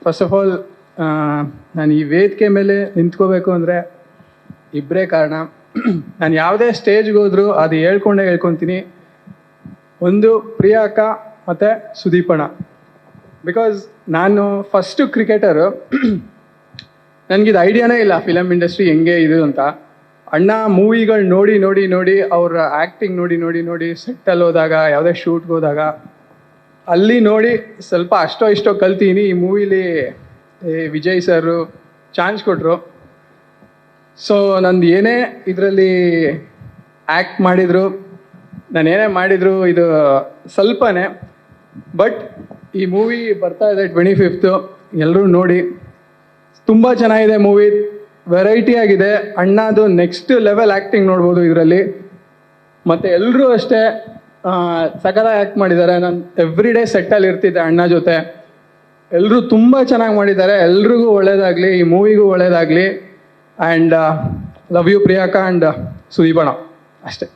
First of all ನಾನು ಈ ವೇದಿಕೆ ಮೇಲೆ ನಿಂತ್ಕೋಬೇಕು ಅಂದರೆ ಇಬ್ಬರೇ ಕಾರಣ. ನಾನು ಯಾವುದೇ ಸ್ಟೇಜ್ಗೆ ಹೋದರೂ ಅದು ಹೇಳ್ಕೊತೀನಿ. ಒಂದು ಪ್ರಿಯಾ ಅಕ್ಕ ಮತ್ತು ಸುದೀಪಣ್ಣ. ಬಿಕಾಸ್ ನಾನು ಫಸ್ಟು ಕ್ರಿಕೆಟರು, ನನಗಿದು ಐಡಿಯಾನೇ ಇಲ್ಲ ಫಿಲಮ್ ಇಂಡಸ್ಟ್ರಿ ಹೆಂಗೆ ಇದು ಅಂತ. ಅಣ್ಣ ಮೂವಿಗಳು ನೋಡಿ ಅವ್ರ ಆ್ಯಕ್ಟಿಂಗ್ ನೋಡಿ ಸೆಟ್ಟಲ್ಲಿ ಹೋದಾಗ, ಯಾವುದೇ ಶೂಟ್ಗೆ ಹೋದಾಗ ಅಲ್ಲಿ ನೋಡಿ ಸ್ವಲ್ಪ ಅಷ್ಟೋ ಇಷ್ಟೋ ಕಲ್ತೀನಿ. ಈ ಮೂವಿಲಿ ವಿಜಯ್ ಸರು ಚಾನ್ಸ್ ಕೊಟ್ಟರು. ಸೊ ನಂದು ಏನೇ ಇದರಲ್ಲಿ ಆ್ಯಕ್ಟ್ ಮಾಡಿದರು, ನಾನೇನೇ ಮಾಡಿದ್ರು ಇದು ಸ್ವಲ್ಪನೇ. ಬಟ್ ಈ ಮೂವಿ ಬರ್ತಾ ಇದೆ 25th, ಎಲ್ಲರೂ ನೋಡಿ. ತುಂಬ ಚೆನ್ನಾಗಿದೆ ಮೂವಿ, ವೆರೈಟಿ ಆಗಿದೆ. ಅಣ್ಣದು ನೆಕ್ಸ್ಟ್ ಲೆವೆಲ್ ಆ್ಯಕ್ಟಿಂಗ್ ನೋಡ್ಬೋದು ಇದರಲ್ಲಿ. ಮತ್ತು ಎಲ್ಲರೂ ಅಷ್ಟೇ ಸಖತ್ತಾಗಿ ಆ್ಯಕ್ಟ್ ಮಾಡಿದ್ದಾರೆ. ನಾನು ಎವ್ರಿ ಡೇ ಸೆಟ್ಟಲ್ಲಿ ಇರ್ತಿದ್ದೆ ಅಣ್ಣ ಜೊತೆ. ಎಲ್ಲರೂ ತುಂಬ ಚೆನ್ನಾಗಿ ಮಾಡಿದ್ದಾರೆ. ಎಲ್ರಿಗೂ ಒಳ್ಳೇದಾಗಲಿ, ಈ ಮೂವಿಗೂ ಒಳ್ಳೇದಾಗಲಿ. And love you Priyanka and ಸುದೀಪಣ್ಣ ಅಷ್ಟೇ.